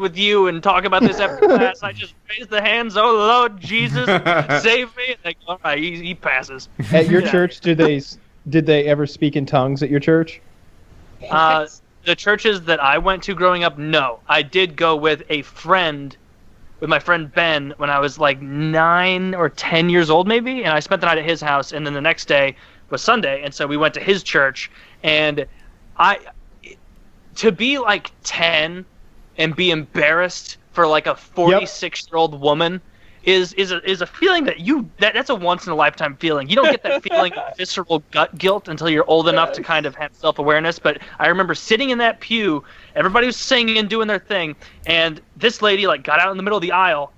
with you and talk about this after class. I just raise the hands, oh Lord Jesus, save me. And they go, all right, he passes. At your church, did they ever speak in tongues at your church? The churches that I went to growing up, no. I did go with my friend Ben, when I was like 9 or 10 years old maybe, and I spent the night at his house, and then the next day was Sunday, and so we went to his church, and to be like 10 and be embarrassed for like a 46-year-old woman is a feeling that's a once in a lifetime feeling. You don't get that feeling of visceral gut guilt until you're old enough to kind of have self-awareness. But I remember sitting in that pew, everybody was singing and doing their thing, and this lady like got out in the middle of the aisle.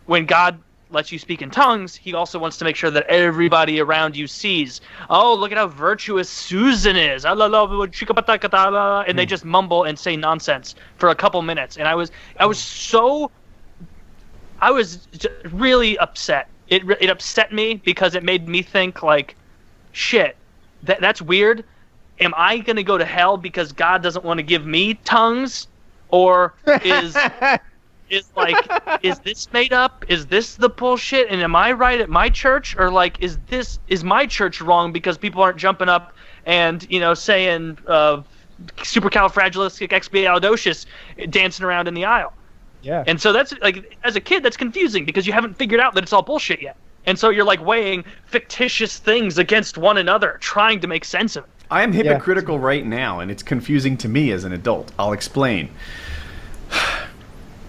When God lets you speak in tongues, he also wants to make sure that everybody around you sees, oh, look at how virtuous Susan is, and they just mumble and say nonsense for a couple minutes, and I was really upset. It upset me because it made me think like, shit, that's weird. Am I going to go to hell because God doesn't want to give me tongues? Or is this made up? Is this the bullshit? And am I right at my church? Or like, is my church wrong because people aren't jumping up and, saying supercalifragilisticexpialidocious dancing around in the aisle? Yeah. And so that's like, as a kid, that's confusing because you haven't figured out that it's all bullshit yet. And so you're like weighing fictitious things against one another, trying to make sense of it. I am hypocritical right now, and it's confusing to me as an adult. I'll explain.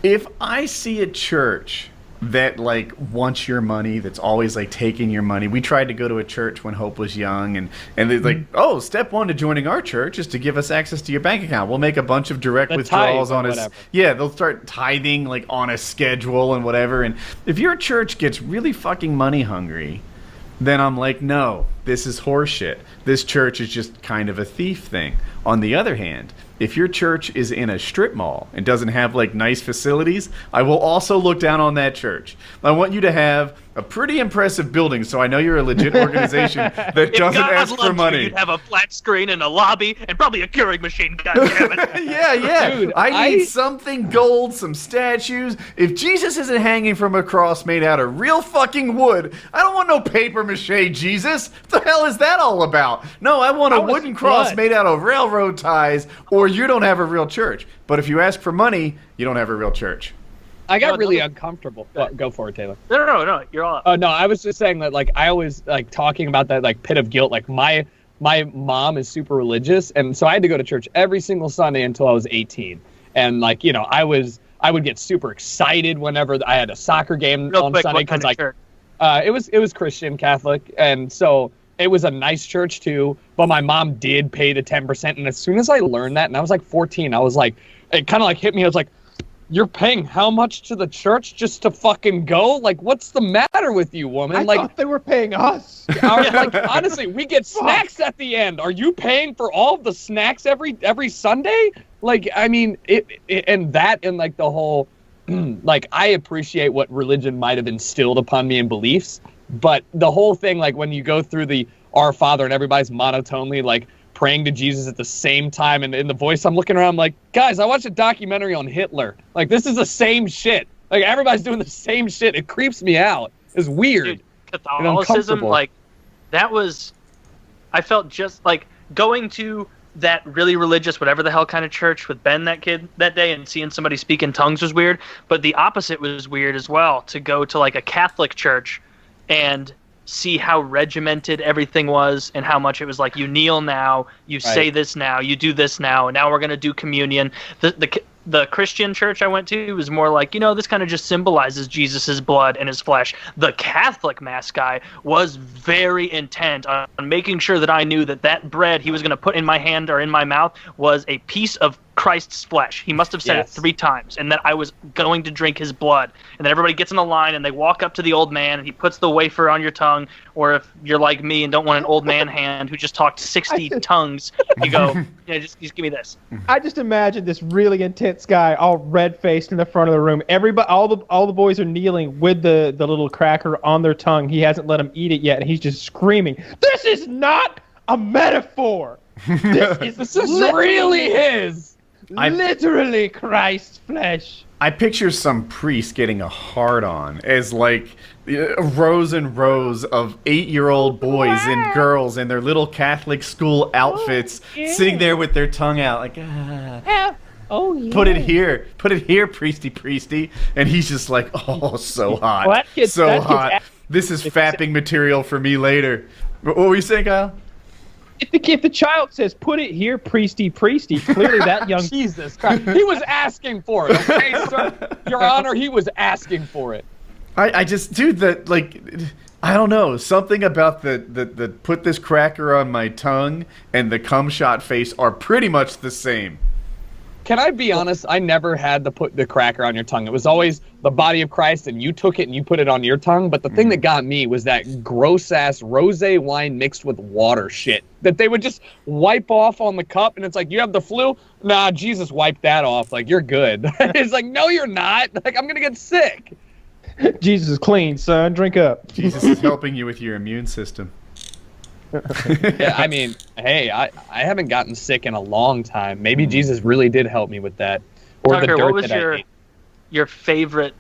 If I see a church that like wants your money, that's always like taking your money. We tried to go to a church when Hope was young, and they're like, oh, step one to joining our church is to give us access to your bank account. We'll make a bunch of direct withdrawals on us. Yeah, they'll start tithing like on a schedule and whatever. And if your church gets really fucking money hungry, then I'm like, no, this is horseshit. This church is just kind of a thief thing. On the other hand, if your church is in a strip mall and doesn't have like nice facilities, I will also look down on that church. I want you to have a pretty impressive building, so I know you're a legit organization that doesn't ask for money. You'd have a flat screen and a lobby and probably a Keurig machine. God damn it! yeah. Dude, I need something gold, some statues. If Jesus isn't hanging from a cross made out of real fucking wood, I don't want no paper mache Jesus. What the hell is that all about? No, I want a wooden cross made out of railroad ties, or you don't have a real church. But if you ask for money, you don't have a real church. I got really uncomfortable. Go for it, Taylor. No, you're all up. Oh, no, I was just saying that, like, I always, like, talking about that, like, pit of guilt. Like, my mom is super religious, and so I had to go to church every single Sunday until I was 18. And, like, I would get super excited whenever I had a soccer game on Sunday. Because, like, it was Christian, Catholic, and so it was a nice church, too. But my mom did pay the 10%, and as soon as I learned that, and I was, like, 14, I was, like, it kind of, like, hit me. I was, like, you're paying how much to the church just to fucking go? Like, what's the matter with you, woman? I thought they were paying us. Like, honestly, we get snacks at the end. Are you paying for all of the snacks every Sunday? Like, I mean, and like the whole, like, I appreciate what religion might have instilled upon me in beliefs, but the whole thing, like, when you go through the Our Father and everybody's monotonely, like, praying to Jesus at the same time, and in the voice, I'm looking around, I'm like, guys, I watched a documentary on Hitler. Like, this is the same shit. Like, everybody's doing the same shit. It creeps me out. It's weird. Dude, Catholicism, like, I felt just like going to that really religious, whatever the hell kind of church with Ben that day and seeing somebody speak in tongues was weird. But the opposite was weird as well, to go to like a Catholic church and see how regimented everything was, and how much it was like, you kneel now, you say this now, you do this now, and now we're going to do communion. The Christian church I went to was more like, this kind of just symbolizes Jesus's blood and his flesh. The Catholic mass guy was very intent on making sure that I knew that bread he was going to put in my hand or in my mouth was a piece of Christ's flesh. He must have said it 3 times, and that I was going to drink his blood. And then everybody gets in a line, and they walk up to the old man, and he puts the wafer on your tongue. Or if you're like me and don't want an old man hand who just talked 60 tongues, you go, just give me this. I just imagine this really intense guy, all red-faced in the front of the room. Everybody, all the boys are kneeling with the little cracker on their tongue. He hasn't let them eat it yet, and he's just screaming, "This is not a metaphor. This is really his. Literally Christ's flesh." I picture some priest getting a hard-on as like rows and rows of 8-year-old boys and girls in their little Catholic school outfits sitting there with their tongue out like, Oh, yeah. put it here, priesty. And he's just like, oh, so hot. Well, so hot. This is fapping material for me later. What were you saying, Kyle? If the child says, put it here, priesty, clearly that young... Jesus Christ. He was asking for it, okay, sir? Your Honor, he was asking for it. I just, dude, I don't know. Something about the put this cracker on my tongue and the cum shot face are pretty much the same. Can I be honest? I never had to put the cracker on your tongue. It was always the body of Christ, and you took it and you put it on your tongue. But the thing that got me was that gross-ass rosé wine mixed with water shit that they would just wipe off on the cup. And it's like, you have the flu? Nah, Jesus wiped that off. Like, you're good. It's like, no, you're not. Like, I'm going to get sick. Jesus is clean, son. Drink up. Jesus is helping you with your immune system. Yeah, I mean, hey, I haven't gotten sick in a long time. Maybe Jesus really did help me with that. Or Tucker, the dirt what was that I ate. your favorite,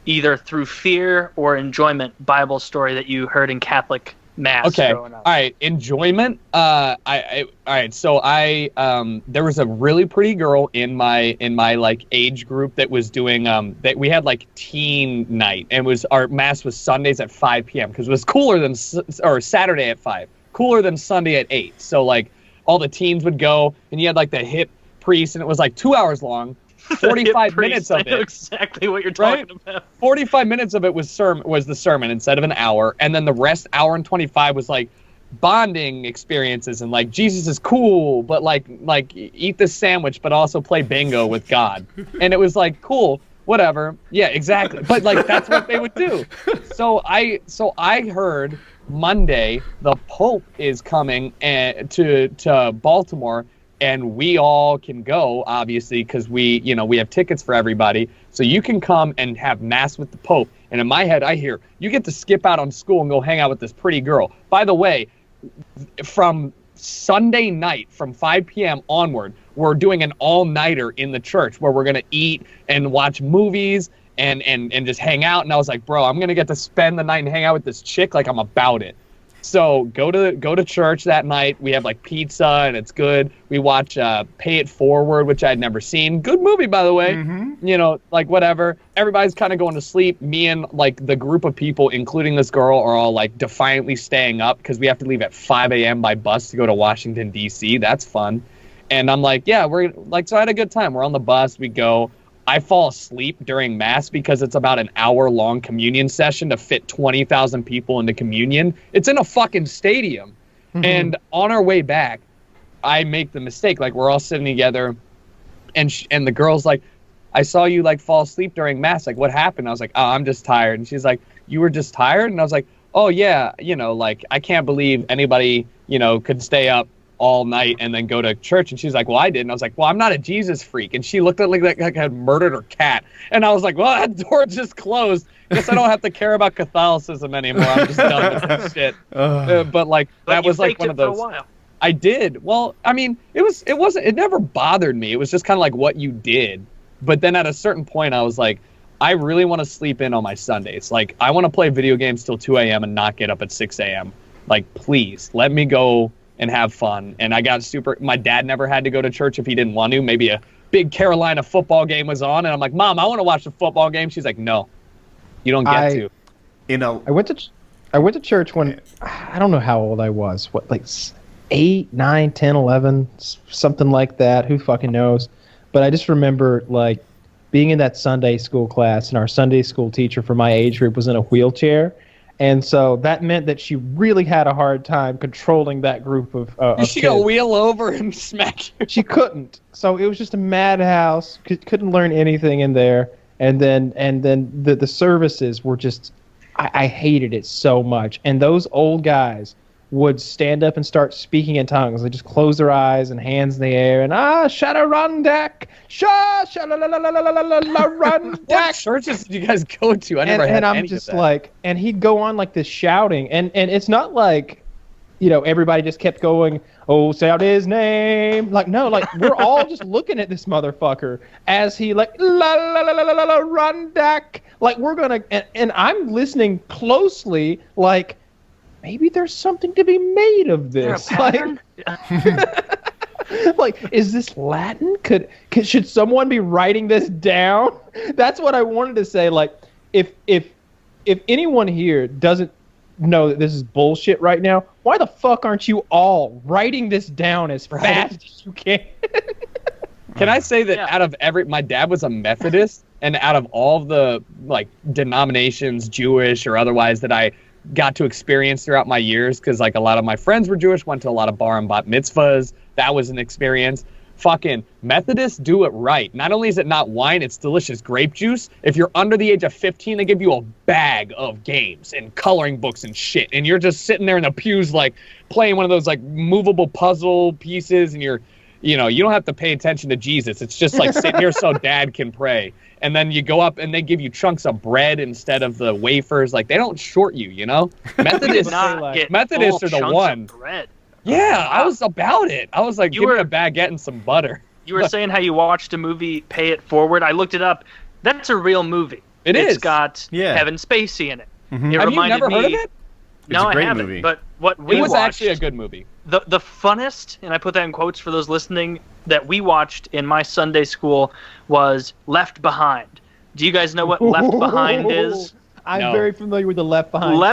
either through fear or enjoyment, Bible story that you heard in Catholic Mass growing up? All right, enjoyment. All right. So there was a really pretty girl in my like age group that was doing that we had like teen night, and our Mass was Sundays at 5 p.m. because it was cooler than or Saturday at 5. Cooler than Sunday at 8. So like all the teens would go, and you had like the hip priest, and it was like 2 hours long. 45 minutes of it. I know exactly what you're talking about. 45 minutes of it was the sermon instead of an hour, and then the rest, hour and 25, was like bonding experiences and like Jesus is cool, but like eat this sandwich, but also play bingo with God, and it was like cool. Whatever. Yeah, exactly. But like that's what they would do. So I heard Monday the Pope is coming to Baltimore, and we all can go obviously because we have tickets for everybody. So you can come and have Mass with the Pope. And in my head, I hear you get to skip out on school and go hang out with this pretty girl. By the way, from Sunday night from 5 p.m. onward, we're doing an all-nighter in the church where we're going to eat and watch movies and just hang out. And I was like, bro, I'm going to get to spend the night and hang out with this chick like I'm about it. So go to church that night. We have like pizza and it's good. We watch Pay It Forward, which I'd never seen. Good movie, by the way. Mm-hmm. Like whatever. Everybody's kind of going to sleep. Me and like the group of people, including this girl, are all like defiantly staying up because we have to leave at 5 a.m. by bus to go to Washington, D.C. That's fun. And I'm like, yeah, we're like, so I had a good time. We're on the bus. We go. I fall asleep during Mass because it's about an hour-long communion session to fit 20,000 people into communion. It's in a fucking stadium. Mm-hmm. And on our way back, I make the mistake. Like, we're all sitting together, and the girl's like, I saw you, like, fall asleep during Mass. Like, what happened? I was like, oh, I'm just tired. And she's like, you were just tired? And I was like, oh, yeah, like, I can't believe anybody, could stay up all night and then go to church. And she's like, well, I did. And I was like, well, I'm not a Jesus freak. And she looked at like I had murdered her cat. And I was like, well, that door just closed. Guess I don't have to care about Catholicism anymore. I'm just done with this shit. But like, that was like one of those. For a while. I did. Well, I mean, it never bothered me. It was just kind of like what you did. But then at a certain point, I was like, I really want to sleep in on my Sundays. Like, I want to play video games till 2 a.m. and not get up at 6 a.m. Like, please let me go and have fun. And I got my dad never had to go to church if he didn't want to. Maybe a big Carolina football game was on, and I'm like, Mom, I want to watch the football game. She's like, no, you don't get to. I went to church when, I don't know how old I was. What, like 8, 9, 10, 11, something like that. Who fucking knows? But I just remember like being in that Sunday school class, and our Sunday school teacher for my age group was in a wheelchair. And so that meant that she really had a hard time controlling that group of Is she kids. Gonna wheel over and smack you? She couldn't. So it was just a madhouse. Couldn't learn anything in there. And then the services were just, I hated it so much. And those old guys would stand up and start speaking in tongues. They just close their eyes and hands in the air and shadarundak, What churches did you guys go to? I never had any of that. And I'm just like, and he'd go on like this shouting, and it's not like, everybody just kept going, oh, shout his name. Like, no, like, we're all just looking at this motherfucker as he, like, la la la la la la, run back. Like, we're gonna, and I'm listening closely, like, maybe there's something to be made of this. Like, like, is this Latin? Should someone be writing this down? That's what I wanted to say. Like, if anyone here doesn't know that this is bullshit right now, why the fuck aren't you all writing this down as fast as you can? Can I say that out of my dad was a Methodist, and out of all of the like denominations, Jewish or otherwise, that I got to experience throughout my years, because like a lot of my friends were Jewish, went to a lot of bar and bat mitzvahs. That was an experience. Fucking Methodists do it right. Not only is it not wine, it's delicious grape juice. If you're under the age of 15, they give you a bag of games and coloring books and shit. And you're just sitting there in the pews, like playing one of those like movable puzzle pieces. And you don't have to pay attention to Jesus. It's just like sitting here so dad can pray. And then you go up and they give you chunks of bread instead of the wafers. Like, they don't short you, you know? Methodists are the one. Yeah, I was about it. I was like, give me a baguette and some butter. You were saying how you watched a movie, Pay It Forward. I looked it up. That's a real movie. It's got Kevin Spacey in it. Mm-hmm. Have you never heard of it? No, I haven't. Movie. But what we watched... It was actually a good movie. The funnest, and I put that in quotes for those listening, that we watched in my Sunday school was Left Behind. Do you guys know what Left Behind is? I'm very familiar with the Left Behind.